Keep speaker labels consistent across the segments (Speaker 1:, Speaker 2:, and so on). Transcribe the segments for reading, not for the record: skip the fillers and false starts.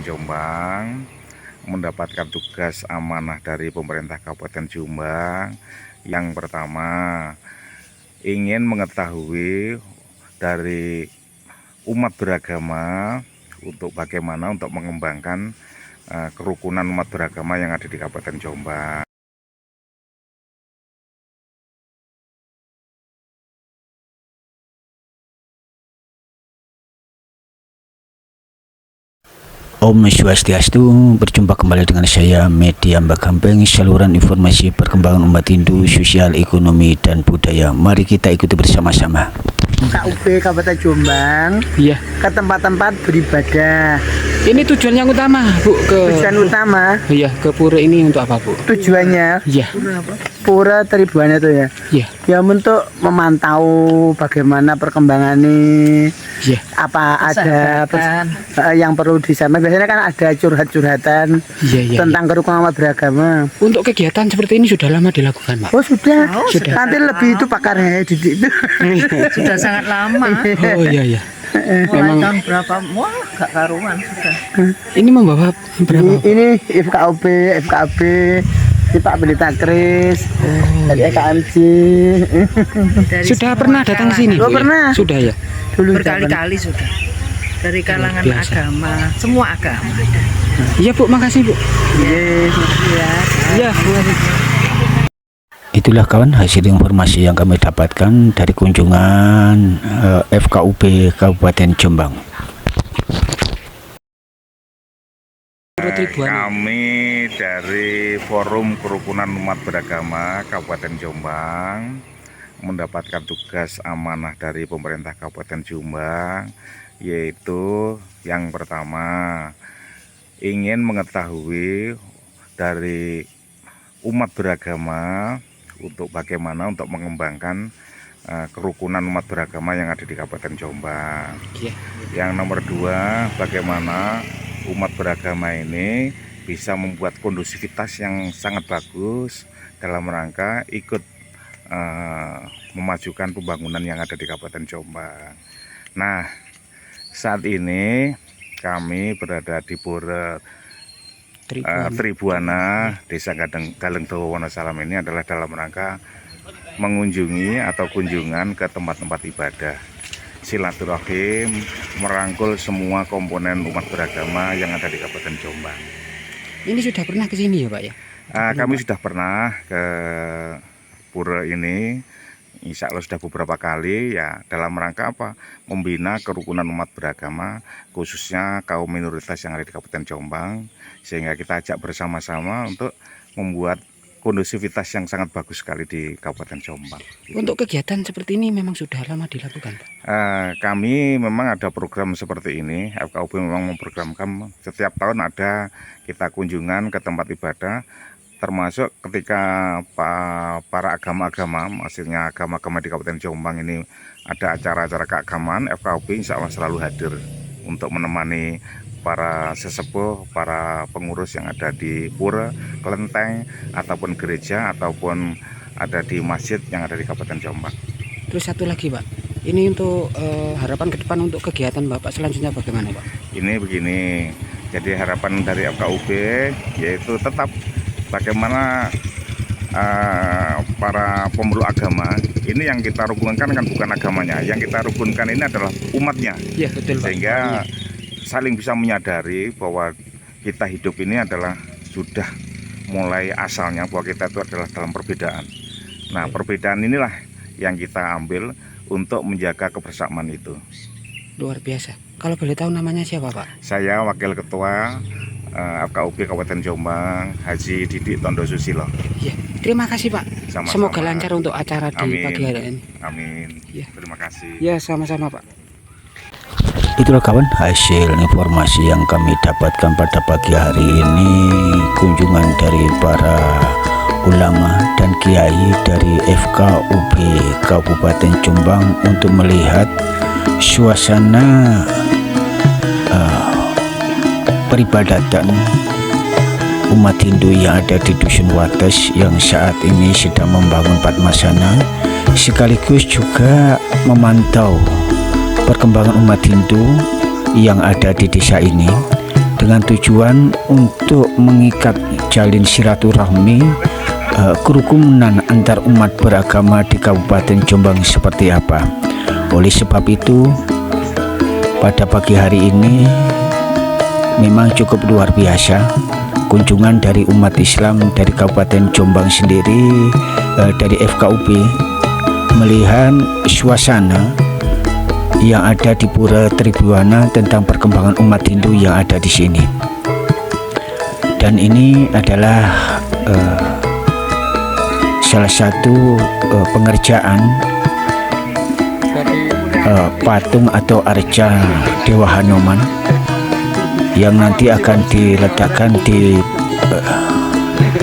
Speaker 1: Jombang mendapatkan tugas amanah dari pemerintah Kabupaten Jombang. Yang pertama, ingin mengetahui dari umat beragama untuk bagaimana untuk mengembangkan kerukunan umat beragama yang ada di Kabupaten Jombang.
Speaker 2: Om Swastiastu, berjumpa kembali dengan saya Media Mbak Gampeng, saluran informasi perkembangan umat Hindu, sosial, ekonomi, dan budaya. Mari kita ikuti bersama-sama.
Speaker 3: KUP Kabupaten Jombang,
Speaker 4: Iya.
Speaker 3: ke tempat-tempat beribadah.
Speaker 4: Ini tujuan yang utama, Bu, ke
Speaker 3: Tujuan utama,
Speaker 4: Iya, ke pura ini untuk apa, Bu?
Speaker 3: tujuannya
Speaker 4: Iya.
Speaker 3: Pura Tribuana itu ya.
Speaker 4: Iya.
Speaker 3: Ya untuk memantau bagaimana perkembangannya,
Speaker 4: Iya.
Speaker 3: apa ada yang perlu disampaikan. Biasanya kan ada curhat-curhatan
Speaker 4: Iya, iya.
Speaker 3: tentang kerukunan umat beragama.
Speaker 4: Untuk kegiatan seperti ini sudah lama dilakukan, Pak.
Speaker 3: Oh sudah,
Speaker 4: sudah.
Speaker 3: nanti lebih itu pakarnya di itu.
Speaker 5: Sudah sangat lama.
Speaker 4: Oh iya iya.
Speaker 5: Mulai
Speaker 4: Memang
Speaker 5: tahun berapa? Wah, gak karuan sudah.
Speaker 4: ini membawa berapa?
Speaker 3: Ini FKUP, FKB, ini Pak Pendeta Kris, dari EKMC.
Speaker 4: Sudah pernah datang sini,
Speaker 3: Oh,
Speaker 4: Bu, ya?
Speaker 3: pernah.
Speaker 4: Sudah ya.
Speaker 3: Dulu
Speaker 5: Berkali-kali sudah. Dari kalangan
Speaker 4: Biasa.
Speaker 5: agama, semua agama.
Speaker 4: Iya, Bu, makasih, Bu.
Speaker 5: Ya,
Speaker 4: Iya, makasih.
Speaker 2: Itulah kawan hasil informasi yang kami dapatkan dari kunjungan FKUP Kabupaten Jombang.
Speaker 4: Pura Tribuana.
Speaker 1: Kami dari Forum Kerukunan Umat Beragama Kabupaten Jombang mendapatkan tugas amanah dari pemerintah Kabupaten Jombang, yaitu yang pertama, ingin mengetahui dari umat beragama untuk bagaimana untuk mengembangkan kerukunan umat beragama yang ada di Kabupaten Jombang.
Speaker 4: Iya.
Speaker 1: Yang nomor dua, bagaimana umat beragama ini bisa membuat kondusivitas yang sangat bagus dalam rangka ikut memajukan pembangunan yang ada di Kabupaten Jombang. Nah, saat ini kami berada di Pura Tribuana, Desa Galeng Dawa Wonosalam ini adalah dalam rangka mengunjungi atau kunjungan ke tempat-tempat ibadah, silaturahim, merangkul semua komponen umat beragama yang ada di Kabupaten Jombang.
Speaker 4: Ini sudah pernah ke sini ya, Pak ya?
Speaker 1: Kami sudah pernah ke pura ini, insya Allah sudah beberapa kali ya, dalam rangka apa? Membina kerukunan umat beragama, khususnya kaum minoritas yang ada di Kabupaten Jombang, sehingga kita ajak bersama-sama untuk membuat kondusivitas yang sangat bagus sekali di Kabupaten Jombang.
Speaker 4: Untuk kegiatan seperti ini memang sudah lama dilakukan, Pak.
Speaker 1: Kami memang ada program seperti ini. FKUP memang memprogramkan setiap tahun ada kita kunjungan ke tempat ibadah, termasuk ketika para agama-agama, maksudnya agama-agama di Kabupaten Jombang ini ada acara-acara keagamaan, FKUP insya Allah selalu hadir untuk menemani para sesepuh, para pengurus yang ada di pura, kelenteng, ataupun gereja, ataupun ada di masjid yang ada di Kabupaten Jombang.
Speaker 4: Terus satu lagi, Pak. Ini untuk harapan ke depan untuk kegiatan Bapak selanjutnya bagaimana, Pak?
Speaker 1: Ini begini, jadi harapan dari FKUP yaitu tetap bagaimana para pemeluk agama ini yang kita rukunkan kan bukan agamanya, yang kita rukunkan ini adalah umatnya.
Speaker 4: Iya, betul, Pak.
Speaker 1: Sehingga
Speaker 4: Iya.
Speaker 1: saling bisa menyadari bahwa kita hidup ini adalah sudah mulai asalnya bahwa kita itu adalah dalam perbedaan. Nah, perbedaan inilah yang kita ambil untuk menjaga kebersamaan itu.
Speaker 4: Luar biasa. Kalau boleh tahu namanya siapa, Pak?
Speaker 1: Saya Wakil Ketua FKUP Kabupaten Jombang, Haji Didik Tondo Susilo.
Speaker 4: Iya. Terima kasih, Pak.
Speaker 1: Sama-sama.
Speaker 4: Semoga lancar untuk acara di
Speaker 1: Amin.
Speaker 4: pagi hari ini.
Speaker 1: Amin.
Speaker 4: Ya.
Speaker 1: Terima kasih.
Speaker 4: Ya, sama-sama, Pak.
Speaker 2: Itulah kawan hasil informasi yang kami dapatkan pada pagi hari ini, kunjungan dari para ulama dan kiai dari FKUP Kabupaten Jombang untuk melihat suasana peribadatan umat Hindu yang ada di Dusun Wates yang saat ini sedang membangun Padmasana, sekaligus juga memantau perkembangan umat Hindu yang ada di desa ini dengan tujuan untuk mengikat jalin silaturahmi kerukunan antar umat beragama di Kabupaten Jombang seperti apa. Oleh sebab itu, pada pagi hari ini memang cukup luar biasa kunjungan dari umat Islam dari Kabupaten Jombang sendiri, dari FKUP, melihat suasana yang ada di Pura Tribuana tentang perkembangan umat Hindu yang ada di sini. Dan ini adalah salah satu pengerjaan patung atau arca Dewa Hanuman yang nanti akan diletakkan di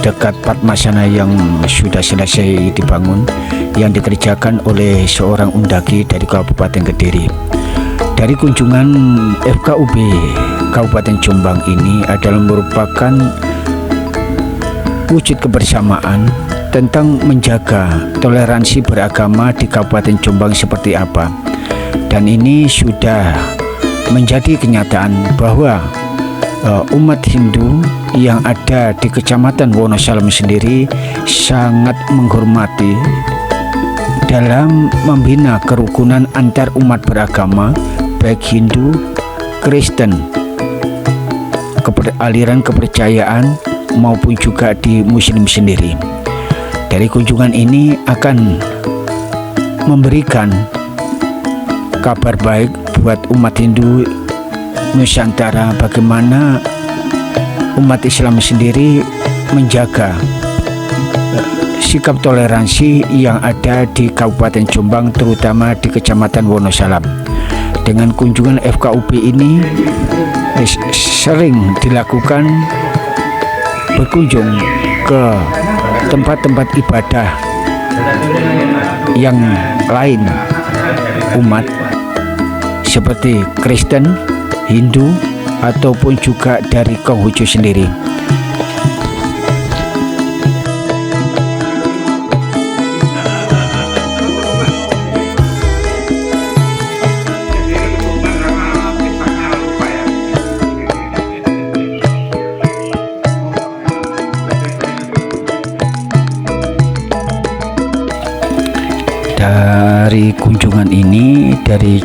Speaker 2: dekat Padmasana yang sudah selesai dibangun, yang dikerjakan oleh seorang undaki dari Kabupaten Kediri. Dari kunjungan FKUB Kabupaten Jombang ini adalah merupakan wujud kebersamaan tentang menjaga toleransi beragama di Kabupaten Jombang seperti apa. Dan ini sudah menjadi kenyataan bahwa umat Hindu yang ada di Kecamatan Wonosalam sendiri sangat menghormati dalam membina kerukunan antar umat beragama, baik Hindu, Kristen, aliran kepercayaan maupun juga di Muslim sendiri. Dari kunjungan ini akan memberikan kabar baik buat umat Hindu Nusantara, bagaimana umat Islam sendiri menjaga sikap toleransi yang ada di Kabupaten Jombang, terutama di Kecamatan Wonosalam. Dengan kunjungan FKUP ini sering dilakukan berkunjung ke tempat-tempat ibadah yang lain umat seperti Kristen, Hindu, ataupun juga dari Konghucu sendiri. Dari kunjungan ini, dari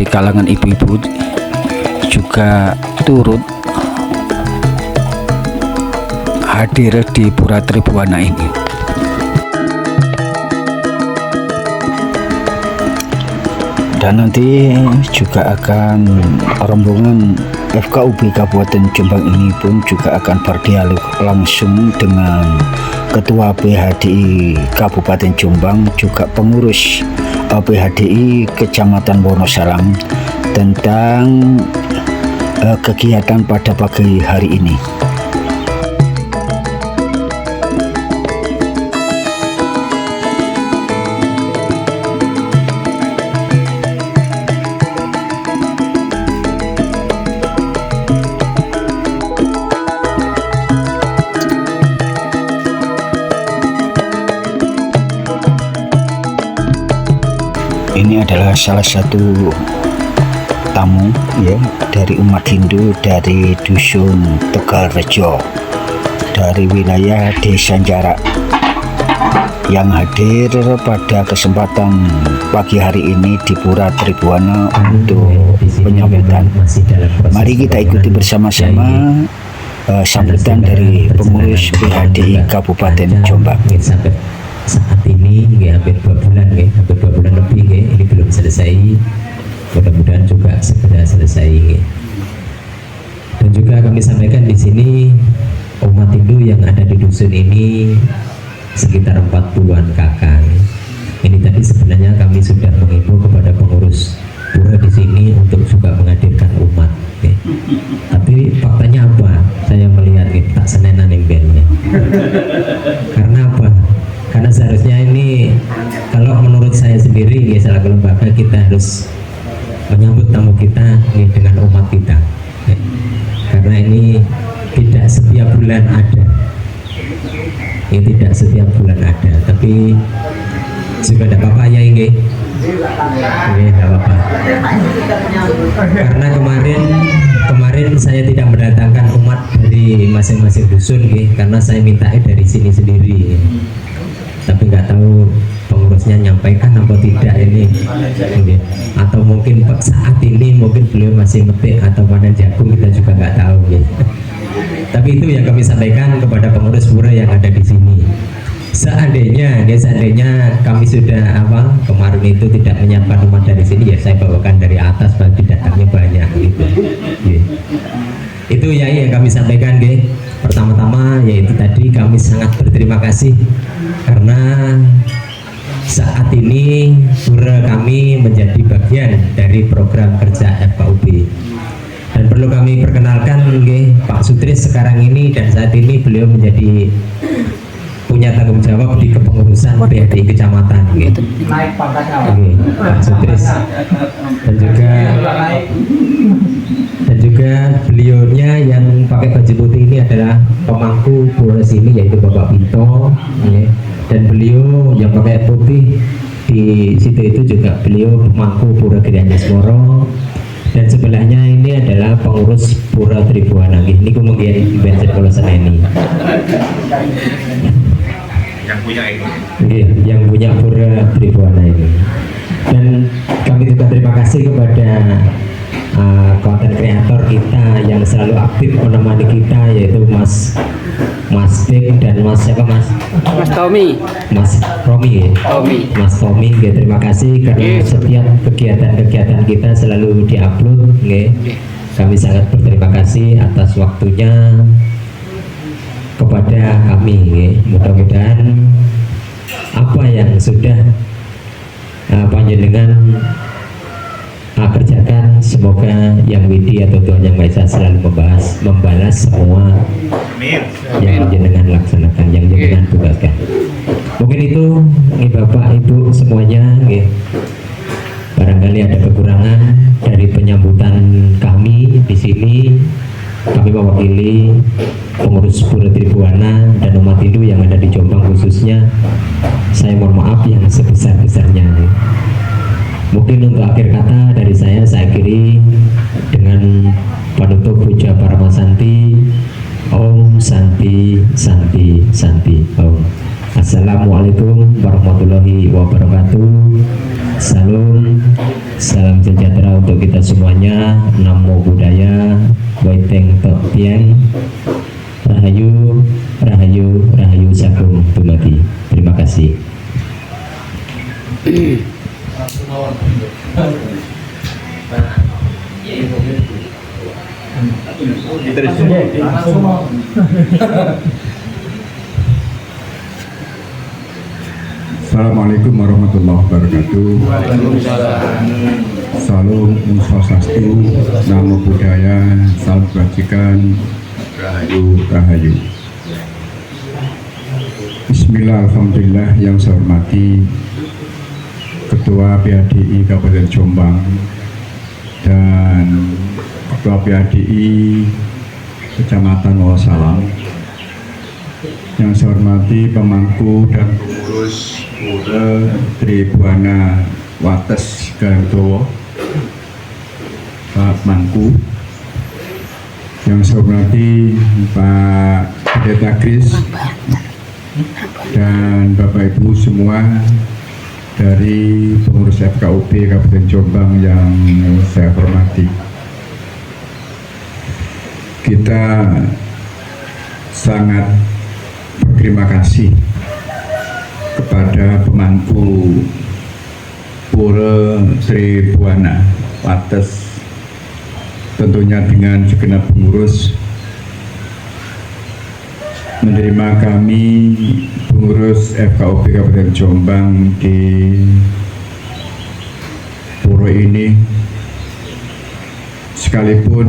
Speaker 2: kalangan ibu-ibu juga turut hadir di Pura Tribuana ini. Dan nanti juga akan rombongan FKUB Kabupaten Jombang ini pun juga akan berdialog langsung dengan Ketua PHDI Kabupaten Jombang, juga pengurus PHDI Kecamatan Wonosalam tentang kegiatan pada pagi hari ini. Ini adalah salah satu tamu ya dari umat Hindu dari Dusun Tegalrejo, dari wilayah Desa Jarak, yang hadir pada kesempatan pagi hari ini di Pura Tribuana untuk penyambutan. Mari kita ikuti bersama-sama sambutan dari pengurus PHDI Kabupaten Jombang.
Speaker 6: Saat ini hampir 2 bulan, hampir 2 bulan lebih, ini belum selesai. Mudah-mudahan juga segera selesai. Dan juga kami sampaikan di sini, umat Hindu yang ada di dusun ini sekitar 40-an kakak. Ini tadi sebenarnya kami sudah mengimbau kepada pengurus pura di sini untuk juga menghadirkan umat. Tapi faktanya apa? Saya melihat tak senenan yang bandnya. Karena apa? Karena seharusnya ini, kalau menurut saya sendiri, selaku lembaga, kita harus menyambut tamu kita dengan umat kita. Karena ini tidak setiap bulan ada. Ini tidak setiap bulan ada, tapi juga ada apa-apa ya ini. Ini tidak apa-apa. Karena kemarin kemarin saya tidak mendatangkan umat dari masing-masing dusun karena saya minta dari sini sendiri. Tapi nggak tahu pengurusnya nyampaikan apa tidak ini. Atau mungkin saat ini mungkin beliau masih metik atau panen jagung, kita juga nggak tahu. Tapi itu yang kami sampaikan kepada pengurus pura yang ada di sini. Seandainya kami sudah kemarin itu tidak menyiapkan umat dari sini, ya saya bawakan dari atas bagi datangnya banyak gitu. Itu ya yang kami sampaikan. Pertama-tama yaitu tadi kami sangat berterima kasih karena saat ini pura kami menjadi bagian dari program kerja FKUB. Dan perlu kami perkenalkan Pak Sutris sekarang ini dan saat ini beliau menjadi punya tanggung jawab di kepengurusan PADI kecamatan Pak Sutris, dan juga beliaunya yang pakai baju putih ini adalah pemangku pura sini yaitu Bapak Pinto, dan beliau yang pakai putih di situ itu juga beliau pemangku pura Gianyes Moro, dan sebelahnya ini adalah pengurus pura Tribuana. Ini kemudian bensin Kolosan ini
Speaker 1: yang punya ini.
Speaker 6: Yang punya pura Tribuana ini. Dan kami juga terima kasih kepada konten kreator kita yang selalu aktif menemani kita, yaitu Mas Dik dan Mas siapa Mas?
Speaker 4: Mas Tommy.
Speaker 6: Mas Romi Mas Tommy, terima kasih karena setiap kegiatan-kegiatan kita selalu diupload. Kami sangat berterima kasih atas waktunya kepada kami. Mudah-mudahan apa yang sudah panjenengan kerjakan, semoga yang widi atau Tuhan Yang Maha Esa selalu membalas semua yang jenengan laksanakan, yang jenengan tugaskan. Mungkin itu Bapak Ibu semuanya, barangkali ada kekurangan dari penyambutan kami di sini. Kami mewakili pengurus Pura Tribuana dan umat Hindu yang ada di Jombang khususnya. Saya mohon maaf yang sebesar-besarnya. Mungkin untuk akhir kata dari saya akhiri dengan penutup puja Paramasanti. Om Santi Santi Santi Om. Assalamualaikum warahmatullahi wabarakatuh. Salam sejahtera untuk kita semuanya. Namo Buddhaya, Waiteng Tok Tiang, Rahayu, Rahayu, Rahayu Sagung Dumadi. Terima kasih.
Speaker 7: Assalamualaikum warahmatullahi wabarakatuh. Salam Om Swastiastu, Namo Buddhaya, salam kebajikan, Rahayu, Rahayu. Bismillah, alhamdulillah. Yang saya hormati Ketua PADI Kabupaten Jombang dan Ketua PADI Kecamatan Wonosalam. Yang saya hormati pemangku dan pengurus Pura Tribuana Wates Gartowo, Pak Mangku. Yang saya hormati Pak Pendeta Kris dan Bapak Ibu semua dari pengurus FKUB Kabupaten Jombang yang saya hormati. Kita sangat berterima kasih kepada pemangku Pura Tribuana Wates, tentunya dengan segenap pengurus menerima kami pengurus FKUB Kabupaten Jombang di pura ini, sekalipun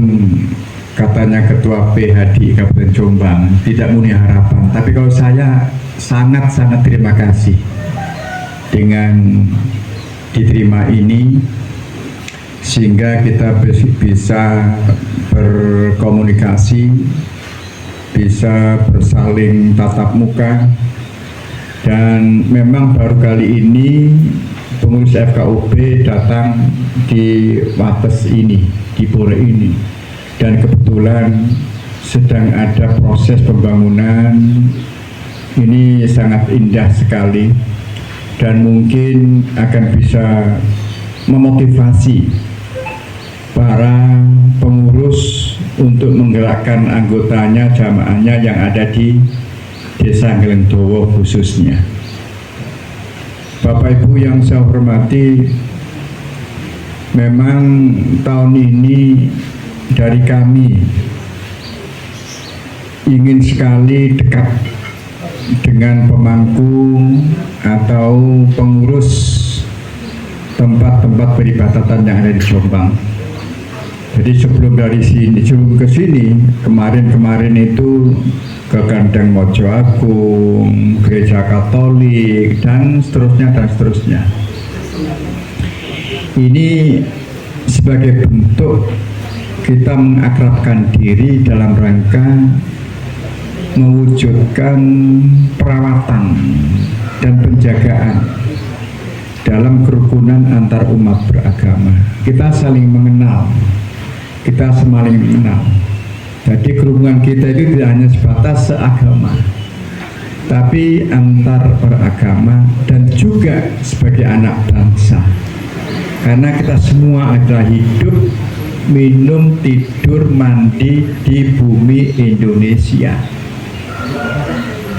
Speaker 7: katanya Ketua PHDI Kabupaten Jombang tidak punya harapan, tapi kalau saya sangat-sangat terima kasih dengan diterima ini, sehingga kita bisa berkomunikasi, bisa bersaling tatap muka. Dan memang baru kali ini pengurus FKUB datang di Wates ini, di pura ini. dan kebetulan sedang ada proses pembangunan. Ini sangat indah sekali dan mungkin akan bisa memotivasi para pengurus untuk menggerakkan anggotanya, jamaahnya yang ada di Desa Ngelengdowo khususnya. Bapak Ibu yang saya hormati, memang tahun ini dari kami ingin sekali dekat dengan pemangku atau pengurus tempat-tempat peribadatan yang ada di Jombang. Jadi sebelum ke sini, kemarin itu ke Gandeng Mojo Agung, Gereja Katolik, dan seterusnya. Ini sebagai bentuk kita mengakrabkan diri dalam rangka mewujudkan perawatan dan penjagaan dalam kerukunan antar umat beragama. Kita saling mengenal, kita saling mengenal. Jadi kerukunan kita itu tidak hanya sebatas seagama, tapi antar beragama dan juga sebagai anak bangsa. Karena kita semua adalah hidup, minum, tidur, mandi di bumi Indonesia.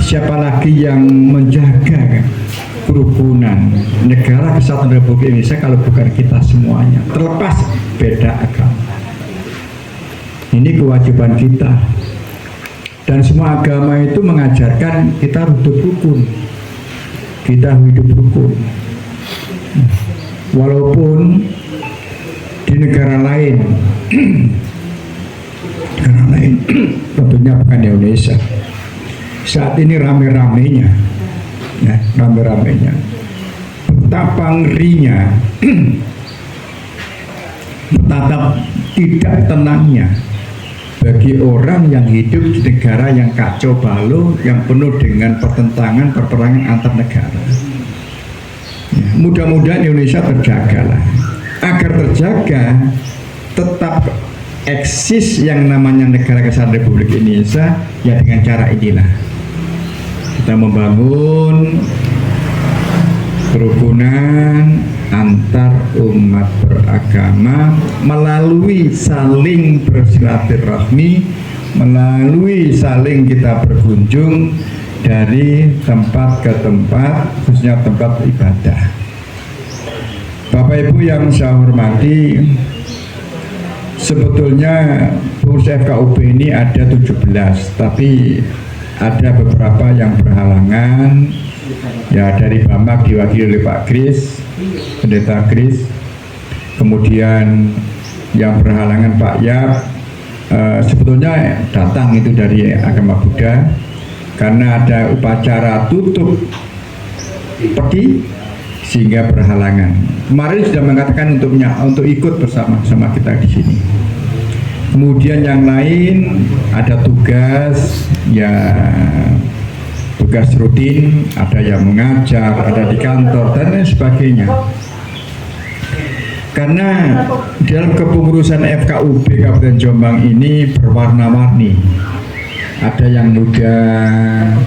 Speaker 7: Siapa lagi yang menjaga kerukunan negara kesatuan Republik Indonesia kalau bukan kita semuanya, terlepas beda agama. Ini kewajiban kita, dan semua agama itu mengajarkan kita hidup rukun. Kita hidup rukun, walaupun di negara lain tentunya bukan Indonesia. Saat ini rame-ramenya, betapa ngerinya, betapa tidak tenangnya bagi orang yang hidup di negara yang kacau balau, yang penuh dengan pertentangan, perperangan antar negara. Mudah-mudahan Indonesia terjagalah. Agar terjaga, tetap eksis yang namanya negara kesatuan Republik Indonesia, ya dengan cara inilah. Kita membangun kerukunan antar umat beragama melalui saling bersilaturahmi, melalui saling kita berkunjung dari tempat ke tempat, khususnya tempat ibadah. Bapak Ibu yang saya hormati, sebetulnya pengurus FKUP ini ada 17, tapi ada beberapa yang berhalangan. Ya, dari Bamak diwakili oleh Pak Kris, Pendeta Kris. Kemudian yang berhalangan Pak Yap, sebetulnya datang itu dari agama Buddha, karena ada upacara tutup peti sehingga berhalangan. Kemarin sudah mengatakan untuk ikut bersama kita di sini. Kemudian yang lain ada tugas, ya tugas rutin, ada yang mengajar, ada di kantor dan lain sebagainya. Karena dalam kepengurusan FKUP Kabupaten Jombang ini berwarna-warni. Ada yang muda,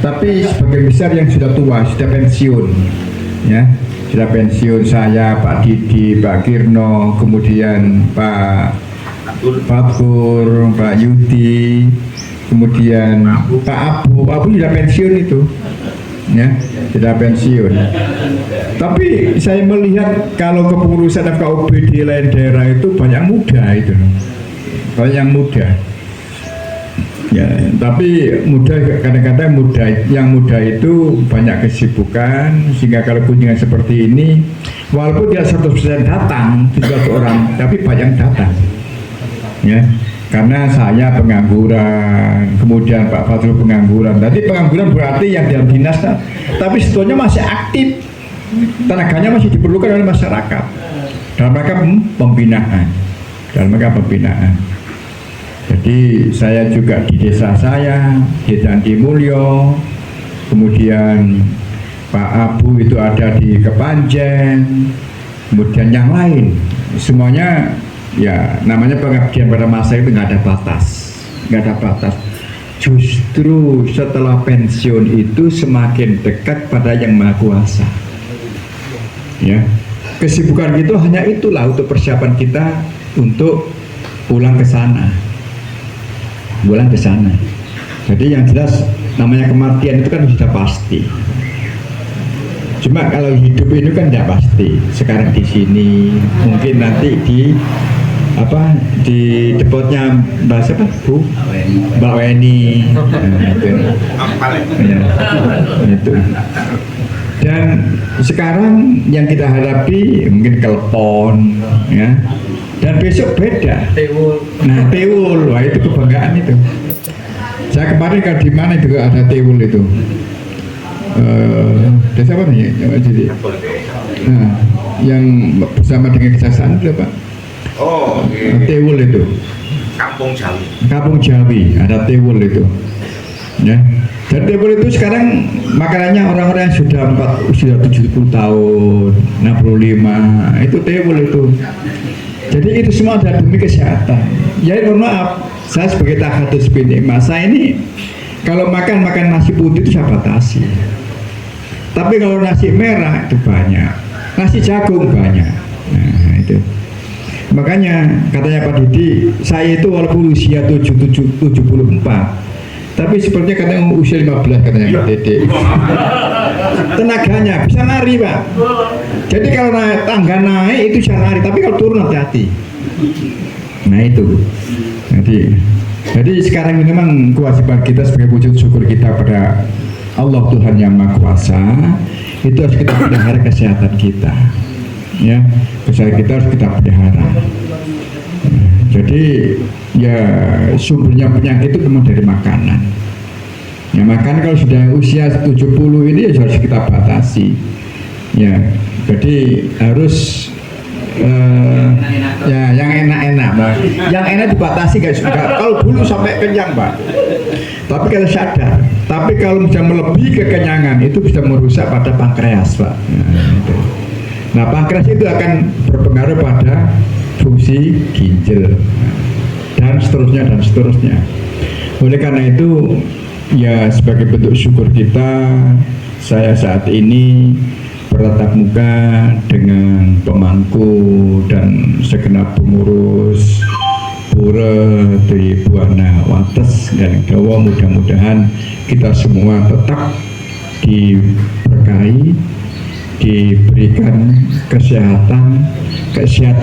Speaker 7: tapi sebagian besar yang sudah tua, sudah pensiun, ya. Sudah pensiun, saya, Pak Didi, Pak Kirno, kemudian Pak Pur, Pak Yudi, kemudian Pak Abu sudah pensiun itu, ya, sudah pensiun. Tapi saya melihat kalau kepengurusan FKUP di lain daerah itu banyak muda itu, banyak muda. Ya, tapi muda kadang-kadang yang muda itu banyak kesibukan, sehingga kalau kunjungan seperti ini, walaupun tidak 100% datang 17 orang, tapi banyak datang. Ya, karena saya pengangguran, kemudian Pak Fadrul pengangguran. Tadi pengangguran berarti yang dalam dinas, tapi sebetulnya masih aktif, tenaganya masih diperlukan oleh masyarakat dalam rangka pembinaan, Jadi saya juga di desa saya, Desa Dimulyo, kemudian Pak Abu itu ada di Kepanjen, kemudian yang lain, semuanya ya namanya pengabdian pada masa itu nggak ada batas, nggak ada batas. Justru setelah pensiun itu semakin dekat pada yang Maha Kuasa. Ya, kesibukan itu hanya itulah untuk persiapan kita untuk pulang ke sana, pulang ke sana. Jadi yang jelas namanya kematian itu kan sudah pasti. Cuma kalau hidup ini kan tidak pasti. Sekarang di sini, mungkin nanti di apa di depotnya Mbak siapa Bu? Mbak Weni. Itu. Dan sekarang yang kita hadapi mungkin telepon, ya. Dan besok beda. Nah, Teul, wah itu kebanggaan itu. Saya kemarin kalau di mana itu ada Teul itu. Desa apa nih? Jadi, nah, yang bersama dengan kejaksaan itu Pak.
Speaker 1: Oh,
Speaker 7: Teul itu.
Speaker 1: Kampung Jawi.
Speaker 7: Kampung Jawi ada Teul itu. Ya. Dan Teul itu sekarang makanannya orang-orang yang sudah 70 tahun, 65, itu Teul itu. Jadi itu semua adalah demi kesehatan. Ya mohon maaf, saya sebagai takhatus bin masa ini kalau makan nasi putih itu saya batasi. Tapi kalau nasi merah itu banyak, nasi jagung banyak. Nah itu. Makanya katanya Pak Didi, saya itu walaupun usia 74, tapi sepertinya katanya usia 15 katanya Pak Didi. Tenaganya bisa nari Pak. Jadi kalau tangga naik itu bisa nari, tapi kalau turun hati-hati. Nah itu. Jadi sekarang ini memang kewajiban kita sebagai wujud syukur kita pada Allah Tuhan yang Maha Kuasa, itu harus kita pelihara kesehatan kita. Ya, kesehatan kita harus kita pelihara. Jadi ya sumbernya penyakit itu memang dari makanan. Ya makan kalau sudah usia 70 ini ya harus kita batasi. Ya, jadi harus ya yang enak-enak Pak. Yang enak dibatasi guys. Kalau dulu sampai kenyang Pak. Tapi kalau sadar. Tapi kalau sudah melebihi kekenyangan itu bisa merusak pada pankreas Pak. Nah pankreas itu akan berpengaruh pada fungsi ginjal dan seterusnya. Oleh karena itu ya sebagai bentuk syukur kita, saya saat ini bertatap muka dengan pemangku dan segenap pengurus Pura Tri Buana Wates dan Dawa, mudah-mudahan kita semua tetap diberkahi, diberikan kesehatan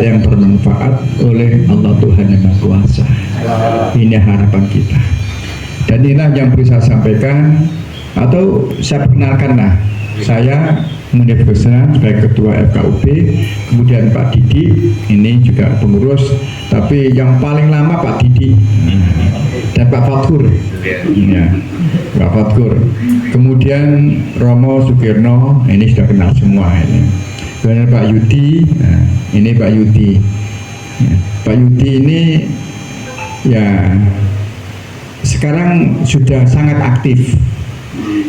Speaker 7: yang bermanfaat oleh Allah Tuhan yang Maha Kuasa. Ini harapan kita. Dan inilah yang perlu saya sampaikan, atau saya perkenalkanlah, saya Munir Besna sebagai Ketua FKUP, kemudian Pak Didi, ini juga pengurus, tapi yang paling lama Pak Didi dan Pak Fatkur, ya, Pak Fatkur. Kemudian Romo Sukirno, ini sudah kenal semua ini. Kemudian Pak Yudi, nah, ini Pak Yudi. Ya, Pak Yudi ini ya sekarang sudah sangat aktif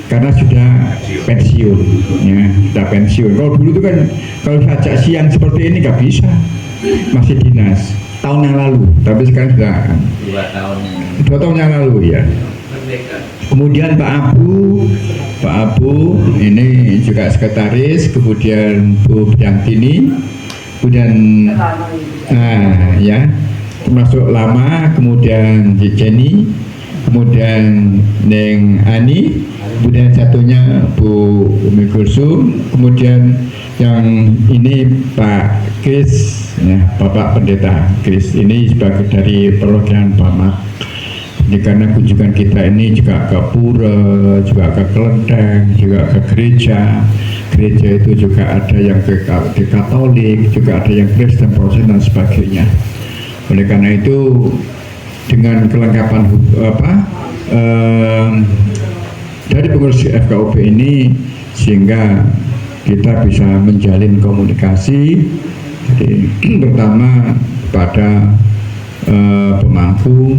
Speaker 7: karena sudah pensiun, ya, sudah pensiun. Kalau dulu itu kan kalau sajak siang seperti ini nggak bisa, masih dinas tahun yang lalu, tapi sekarang sudah 2 tahun yang lalu ya. Kemudian Pak Abu ini juga sekretaris, kemudian Bu Biantini, kemudian ya termasuk lama, kemudian Jenny, kemudian Neng Ani, kemudian satunya Bu Umi Kulsum, kemudian yang ini Pak Kris, ya, Bapak Pendeta Kris ini sebagai dari perwakilan Bamak. Ini karena kunjungan kita ini juga ke Pura, juga ke Kelenteng, juga ke gereja. Gereja itu juga ada yang ke Katolik, juga ada yang Kristen, Protestan dan sebagainya. Oleh karena itu dengan kelengkapan dari pengurus FKUP ini, sehingga kita bisa menjalin komunikasi. Jadi pertama pada pemangku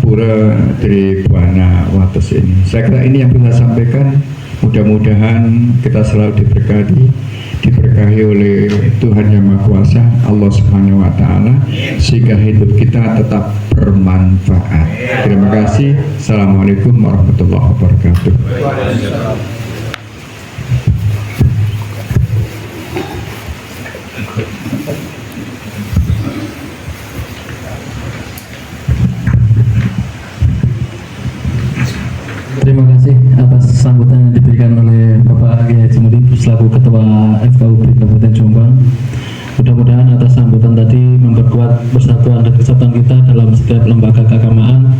Speaker 7: Pura Tri Buana Wates ini. Saya kira ini yang bisa sampaikan. Mudah-mudahan kita selalu diberkahi oleh Tuhan Yang Maha Kuasa, Allah Subhanahu wa taala, sehingga hidup kita tetap bermanfaat. Terima kasih. Assalamualaikum warahmatullahi wabarakatuh.
Speaker 8: Terima kasih atas sambutan yang diberikan oleh Bapak Kiai Haji Mudib selaku Ketua FKUB Kabupaten Jombang. Mudah-mudahan atas sambutan tadi memperkuat persatuan dan kesatuan kita dalam setiap lembaga keagamaan.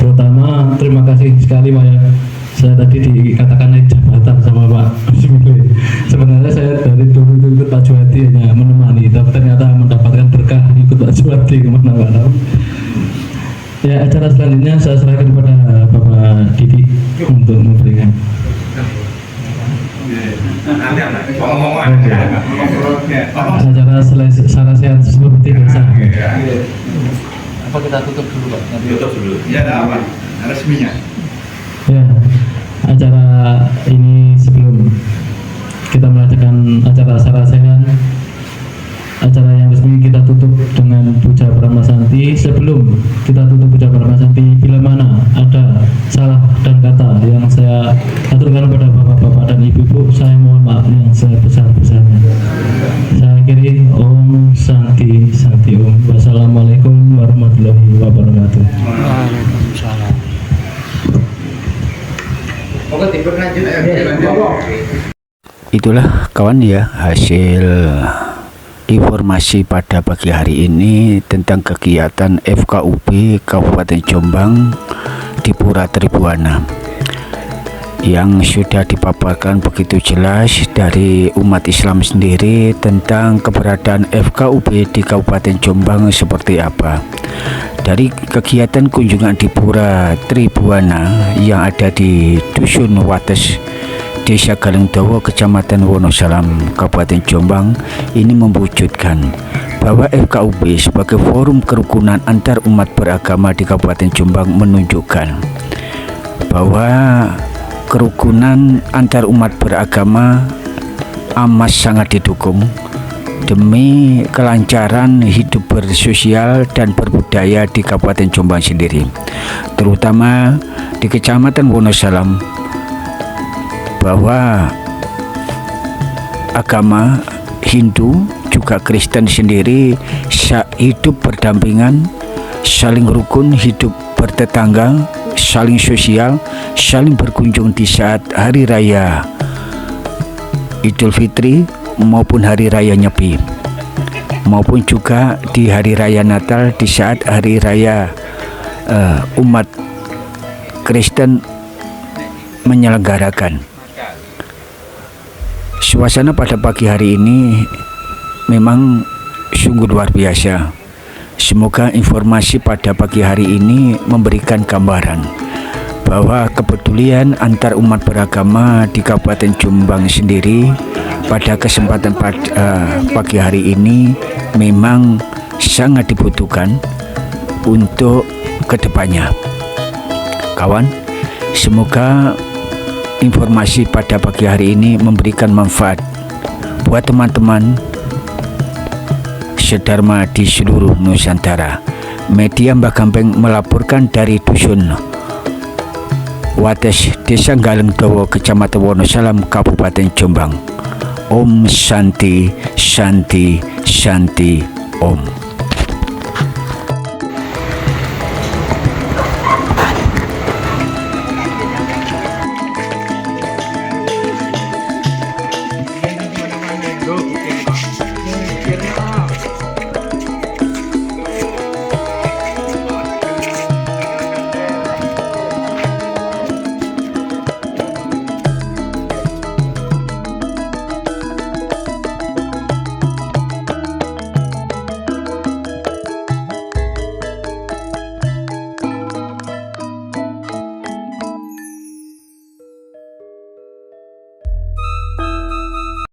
Speaker 8: Terutama terima kasih sekali Pak ya. Saya tadi dikatakan naik jabatan sama Pak Jumile. Sebenarnya saya dari dulu ikut Pak Juwadi hanya menemani, tapi ternyata mendapatkan berkah ikut Pak Juwadi kemana-mana. Ya, acara selanjutnya saya serahkan kepada Bapak Didi untuk memberikan. Acara sehat seperti biasa. Apa kita tutup dulu Pak? Tutup dulu. Ya, apa? Resminya. Ya, acara ini sebelum kita melakukan acara sehat, acara yang resmi kita tutup dengan puja Brahma Santi. Sebelum kita tutup puja Brahma Santi, bila mana ada salah dan kata yang saya aturkan kepada bapak-bapak dan ibu-ibu, saya mohon maaf yang sebesar-besarnya. Saya akhiri Om Santi Santi Om. Wassalamualaikum warahmatullahi wabarakatuh.
Speaker 4: Waalaikumsalam.
Speaker 2: Itulah kawan ya, hasil informasi pada pagi hari ini tentang kegiatan FKUB Kabupaten Jombang di Pura Tribuana yang sudah dipaparkan begitu jelas dari umat Islam sendiri tentang keberadaan FKUB di Kabupaten Jombang seperti apa. Dari kegiatan kunjungan di Pura Tribuana yang ada di Dusun Wates, Desa Galengdowo, Kecamatan Wonosalam, Kabupaten Jombang, ini mewujudkan bahwa FKUB sebagai forum kerukunan antar umat beragama di Kabupaten Jombang menunjukkan bahwa kerukunan antar umat beragama amat sangat didukung demi kelancaran hidup bersosial dan berbudaya di Kabupaten Jombang sendiri, terutama di Kecamatan Wonosalam, bahwa agama Hindu juga Kristen sendiri hidup berdampingan, saling rukun, hidup bertetangga, saling sosial, saling berkunjung di saat hari raya Idul Fitri maupun hari raya Nyepi, maupun juga di hari raya Natal, di saat hari raya umat Kristen menyelenggarakan. Suasana pada pagi hari ini memang sungguh luar biasa. Semoga informasi pada pagi hari ini memberikan gambaran bahwa kepedulian antar umat beragama di Kabupaten Jombang sendiri pada kesempatan pagi hari ini memang sangat dibutuhkan untuk kedepannya. Kawan, semoga informasi pada pagi hari ini memberikan manfaat buat teman-teman sedharma di seluruh Nusantara. Media Mbah Gampeng melaporkan dari Dusun Wates, Desa Galengdowo, Kecamatan Wonosalam, Kabupaten Jombang. Om Santi Santi Santi Om.